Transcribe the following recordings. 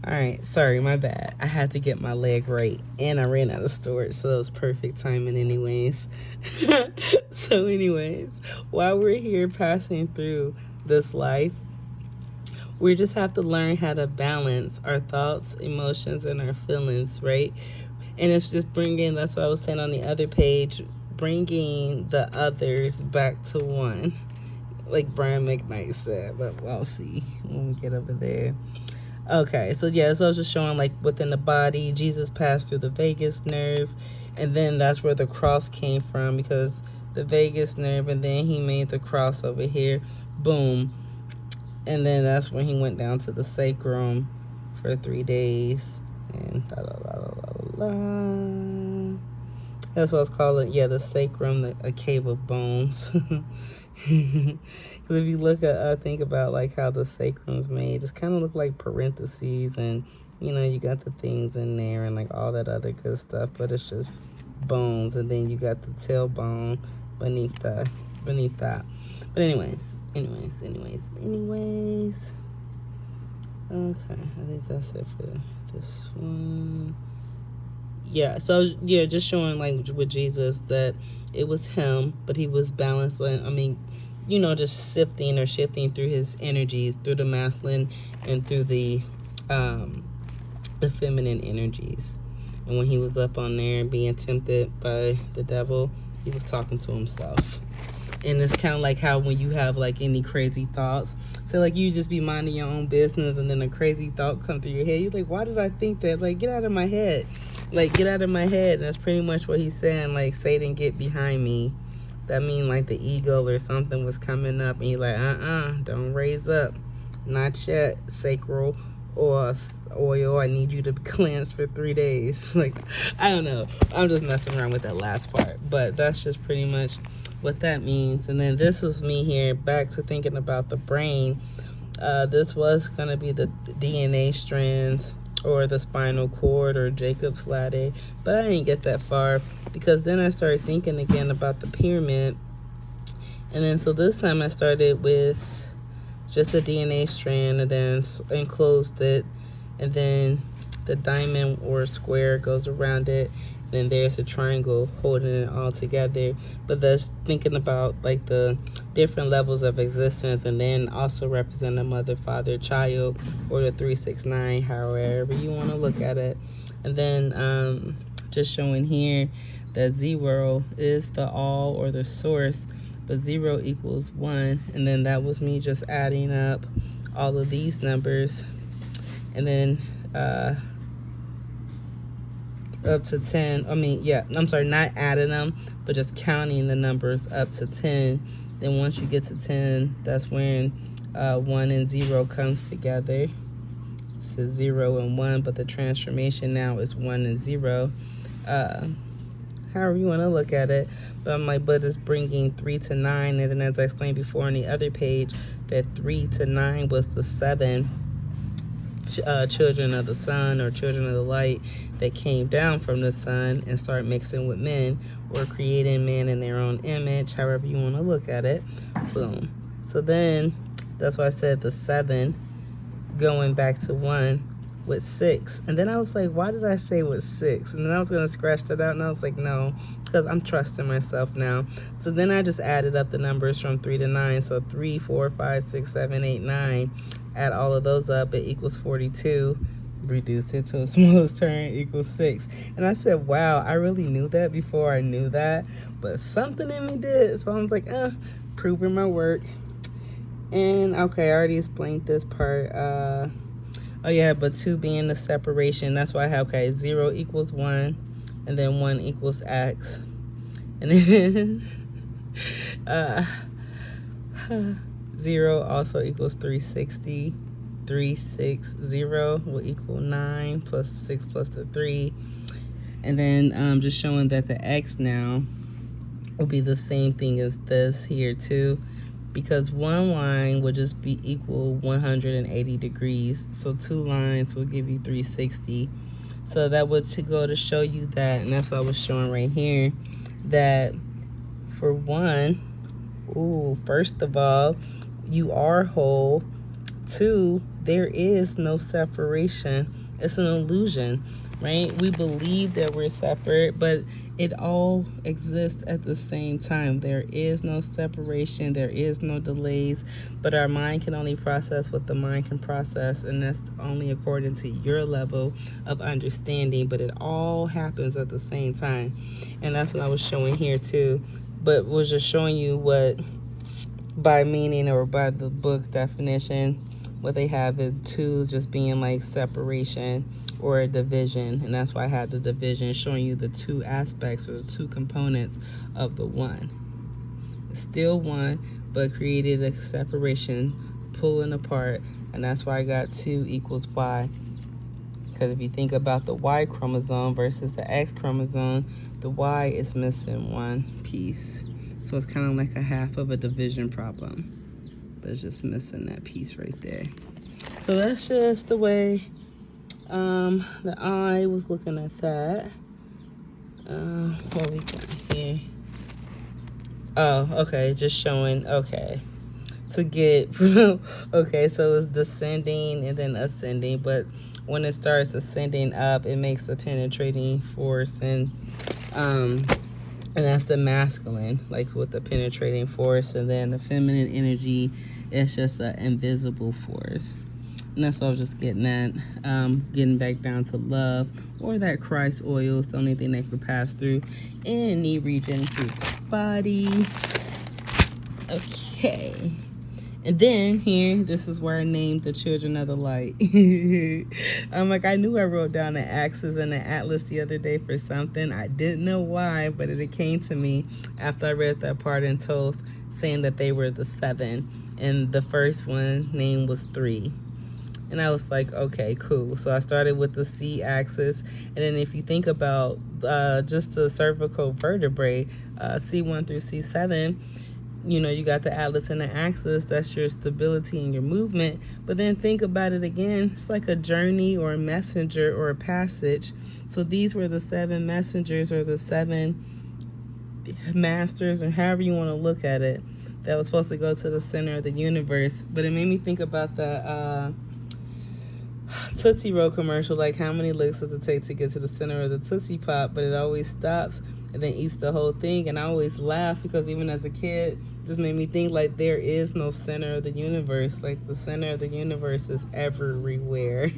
All right, sorry, my bad. I had to get my leg right, and I ran out of storage, so it was perfect timing, anyways. So, anyways, while we're here passing through this life, we just have to learn how to balance our thoughts, emotions, and our feelings, right? And it's just bringing, that's what I was saying on the other page, bringing the others back to one, like Brian McKnight said, but we'll see when we get over there. Okay, so yeah, so I was just showing like within the body, Jesus passed through the vagus nerve, and then that's where the cross came from, because the vagus nerve, and then he made the cross over here, boom, and then that's when he went down to the sacrum for 3 days, and that's what it's called. Yeah, the sacrum, a cave of bones. Because if you look at, think about like how the sacrum's made, it's kind of look like parentheses, and you know, you got the things in there and like all that other good stuff, but it's just bones, and then you got the tailbone beneath that. But anyways. Okay, I think that's it for this one. Yeah, so yeah, just showing like with Jesus that it was him, but he was balancing. I mean, you know, just sifting or shifting through his energies, through the masculine and through the feminine energies. And when he was up on there being tempted by the devil, he was talking to himself. And it's kind of like how when you have like any crazy thoughts, so like you just be minding your own business, and then a crazy thought comes through your head, you're like, why did I think that? Like, get out of my head. Like, get out of my head. And that's pretty much what he's saying, like, Satan, get behind me. That mean like the ego or something was coming up, and you're like, don't raise up, not yet, sacral or oil, I need you to cleanse for 3 days. Like, I don't know, I'm just messing around with that last part, but that's just pretty much what that means. And then this is me here back to thinking about the brain. This was going to be the DNA strands or the spinal cord or Jacob's ladder, but I didn't get that far, because then I started thinking again about the pyramid. And then so this time I started with just a DNA strand, and then enclosed it, and then the diamond or square goes around it. Then there's a triangle holding it all together. But that's thinking about like the different levels of existence, and then also represent a mother, father, child, or the 369, however you want to look at it. And then just showing here that 0 is the all or the source, but 0 equals 1. And then that was me just adding up all of these numbers, and then up to 10. I'm sorry, not adding them, but just counting the numbers up to 10. Then once you get to 10, that's when 1 and 0 comes together. It's 0 and 1, but the transformation now is 1 and 0. However you want to look at it. But I'm like, but it's bringing 3 to 9, and then as I explained before on the other page, that 3 to 9 was the 7 children of the sun, or children of the light, that came down from the sun and started mixing with men, or creating man in their own image, however you want to look at it. Boom. So then that's why I said the 7 going back to 1 with 6. And then I was like, why did I say with 6? And then I was going to scratch that out, and I was like, no, because I'm trusting myself now. So then I just added up the numbers from 3 to 9. So 3, 4, 5, 6, 7, 8, 9. Add all of those up, it equals 42. Reduce it to the smallest term, equals 6. And I said, wow, I really knew that before I knew that, but something in me did. So I was like, proving my work. And okay, I already explained this part. Oh yeah, but 2 being the separation, that's why I have, okay, 0 equals 1, and then 1 equals x. And then 0 also equals 360. 360 will equal 9 plus 6 plus the 3. And then just showing that the x now will be the same thing as this here too, because one line would just be equal 180 degrees. So 2 lines will give you 360. So that would to go to show you that, and that's what I was showing right here, that for one, first of all, you are whole. two, there is no separation. It's an illusion, right? We believe that we're separate, but it all exists at the same time. There is no separation, there is no delays, but our mind can only process what the mind can process, and that's only according to your level of understanding, but it all happens at the same time. And that's what I was showing here too, but was just showing you what, by meaning or by the book definition, what they have is two just being like separation or a division, and that's why I had the division showing you the two aspects or the two components of the one. It's still one, but created a separation, pulling apart, and that's why I got 2 equals Y. Because if you think about the Y chromosome versus the X chromosome, the Y is missing one piece. So it's kind of like a half of a division problem, but it's just missing that piece right there. So that's just the way the eye was looking at that. What we got here? Oh, okay, just showing, okay. To get, okay, so it's descending and then ascending, but when it starts ascending up, it makes a penetrating force, and that's the masculine, like with the penetrating force, and then the feminine energy is just an invisible force. And that's what I was just getting at, getting back down to love, or that Christ oil is the only thing that could pass through any region through the body. Okay. And then here, this is where I named the children of the light. I'm like, I knew I wrote down the axis and the atlas the other day for something. I didn't know why, but it came to me after I read that part in Thoth saying that they were the 7. And the first one name was 3. And I was like, okay, cool. So I started with the C axis. And then if you think about just the cervical vertebrae, C1 through C7, you know, you got the atlas and the axis. That's your stability and your movement. But then think about it again. It's like a journey or a messenger or a passage. So these were the 7 messengers or the 7 masters, or however you want to look at it, that was supposed to go to the center of the universe. But it made me think about the Tootsie Roll commercial, like how many licks does it take to get to the center of the Tootsie Pop, but it always stops and then eats the whole thing. And I always laugh because even as a kid, it just made me think like there is no center of the universe. Like the center of the universe is everywhere.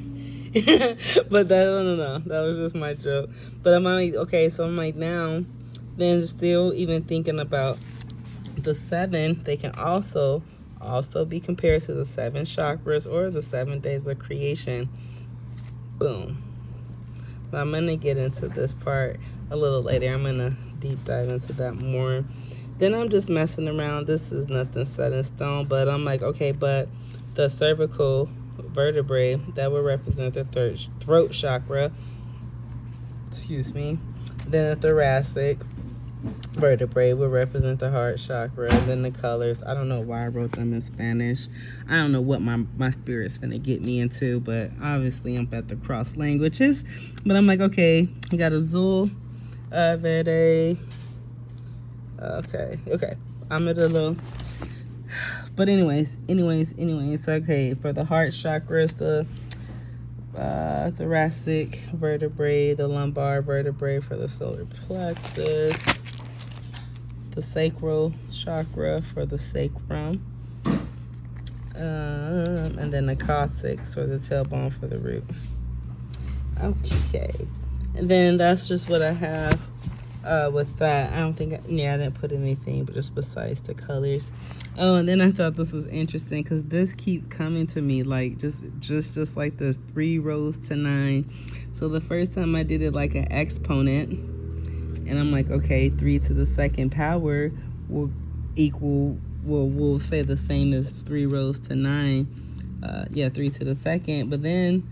But no, that was just my joke. But I'm like, okay, so I'm like, now then still even thinking about the 7, they can also be compared to the 7 chakras or the 7 days of creation. Boom. But I'm going to get into this part a little later. I'm going to deep dive into that more. Then I'm just messing around. This is nothing set in stone, but I'm like, okay, but the cervical vertebrae, that would represent the throat chakra. Excuse me. Then the thoracic vertebrae will represent the heart chakra, and then the colors. I don't know why I wrote them in Spanish. I don't know what my spirit's gonna get me into, but obviously I'm at the cross languages. But I'm like, okay, we got Azul, Verde. Okay. I'm at a little. But anyways. Okay, for the heart chakras, the thoracic vertebrae, the lumbar vertebrae for the solar plexus, the sacral chakra for the sacrum, and then the coccyx or the tailbone for the root. Okay, and then that's just what I have with that. I don't think I didn't put anything, but just besides the colors. Oh, and then I thought this was interesting because this keep coming to me like just like this 3 rows to 9. So the first time I did it like an exponent, and I'm like, okay, 3 to the 2nd power will equal, we'll say the same as 3 rows to 9. 3 to the 2nd. But then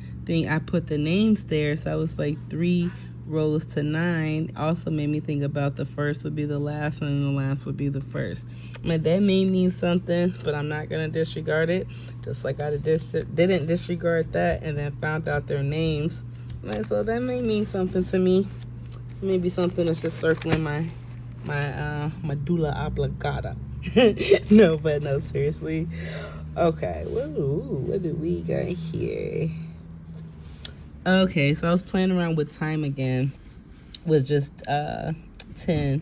I put the names there, so I was like 3 rows to 9 also made me think about the first would be the last one and the last would be the first. That may mean something, but I'm not going to disregard it, just like I didn't disregard that and then found out their names. So that may mean something to me. Maybe something that's just circling my medulla oblongata. No, seriously. Okay, what do we got here? Okay, so I was playing around with time again with just 10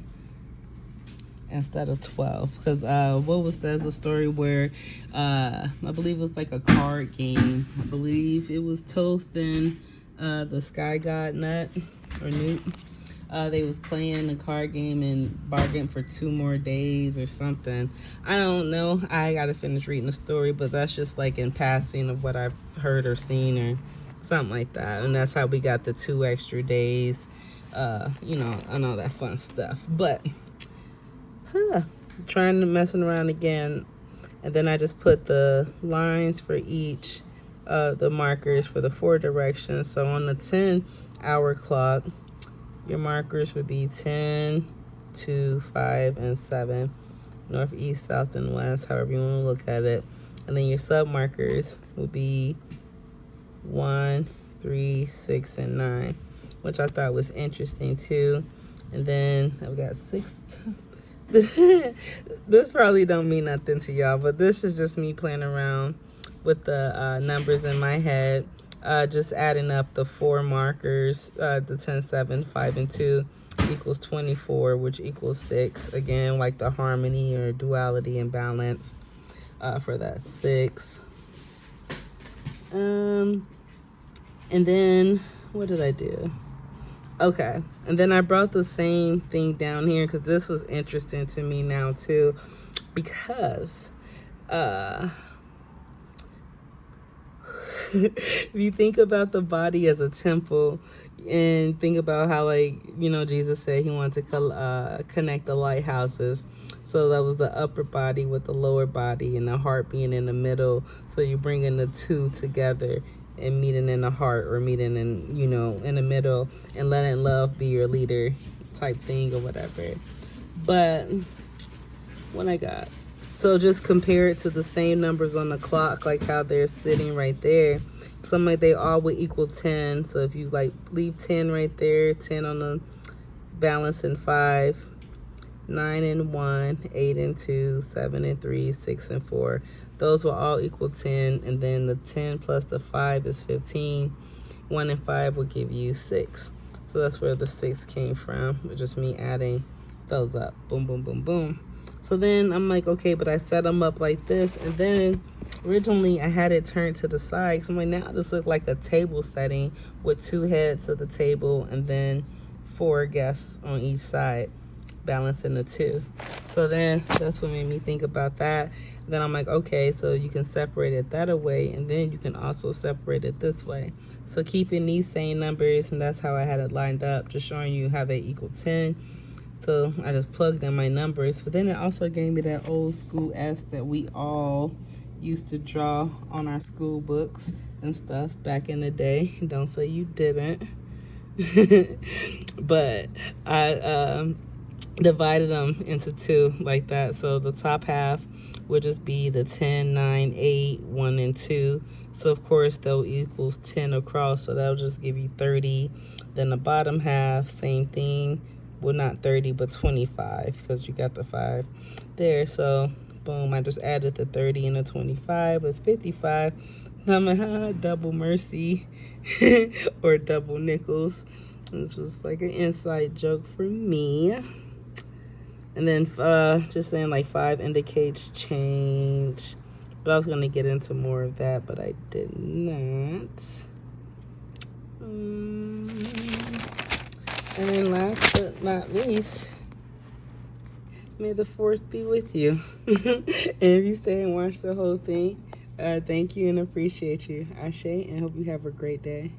instead of 12, because what was there's a story where I believe it was like a card game. I believe it was Toth and the Sky God Nut or Newt. They was playing a card game and bargained for 2 more days or something. I don't know. I gotta finish reading the story, but that's just like in passing of what I've heard or seen or something like that. And that's how we got the 2 extra days, and all that fun stuff. But trying to messing around again, and then I just put the lines for each, the markers for the 4 directions. So on the 10-hour clock, your markers would be 10, 2, 5, and 7. North, east, south, and west, however you want to look at it. And then your sub markers would be 1, 3, 6, and 9, which I thought was interesting too. And then I've got 6. This probably don't mean nothing to y'all, but this is just me playing around with the numbers in my head. Just adding up the 4 markers, the 10, 7, 5, and 2 equals 24, which equals 6. Again, like the harmony or duality and balance for that 6. And then what did I do? Okay, and then I brought the same thing down here because this was interesting to me now too, because if you think about the body as a temple and think about how, like, Jesus said he wanted to connect the lighthouses. So that was the upper body with the lower body and the heart being in the middle. So you're bringing the 2 together and meeting in the heart, or meeting in, in the middle, and letting love be your leader type thing or whatever. But what I got, so just compare it to the same numbers on the clock, like how they're sitting right there. Something like they all would equal 10. So if you like leave 10 right there, 10 on the balance and 5, 9 and 1, 8 and 2, 7 and 3, 6 and 4. Those will all equal 10, and then the 10 plus the 5 is 15. 1 and 5 will give you 6. So that's where the 6 came from, with just me adding those up. Boom, boom, boom, boom. So then I'm like, okay, but I set them up like this, and then originally I had it turned to the side. So I'm like, now this looks like a table setting with 2 heads of the table, and then 4 guests on each side, balancing the 2. So then that's what made me think about that. Then I'm like, okay, so you can separate it that way, and then you can also separate it this way. So keeping these same numbers, and that's how I had it lined up, just showing you how they equal 10. So I just plugged in my numbers, but then it also gave me that old school S that we all used to draw on our school books and stuff back in the day. Don't say you didn't. But I divided them into 2 like that. So the top half would just be the 10, 9, 8, 1, and 2. So of course that equals 10 across, so that'll just give you 30. Then the bottom half, same thing. Well, not 30, but 25, because you got the 5 there. So boom, I just added the 30 and the 25. It's 55. I'm like, double mercy or double nickels. This was like an inside joke for me. And then just saying like 5 indicates change. But I was going to get into more of that, but I did not. And then last but not least, may the 4th be with you. And if you stay and watch the whole thing, thank you and appreciate you. Ashe, and hope you have a great day.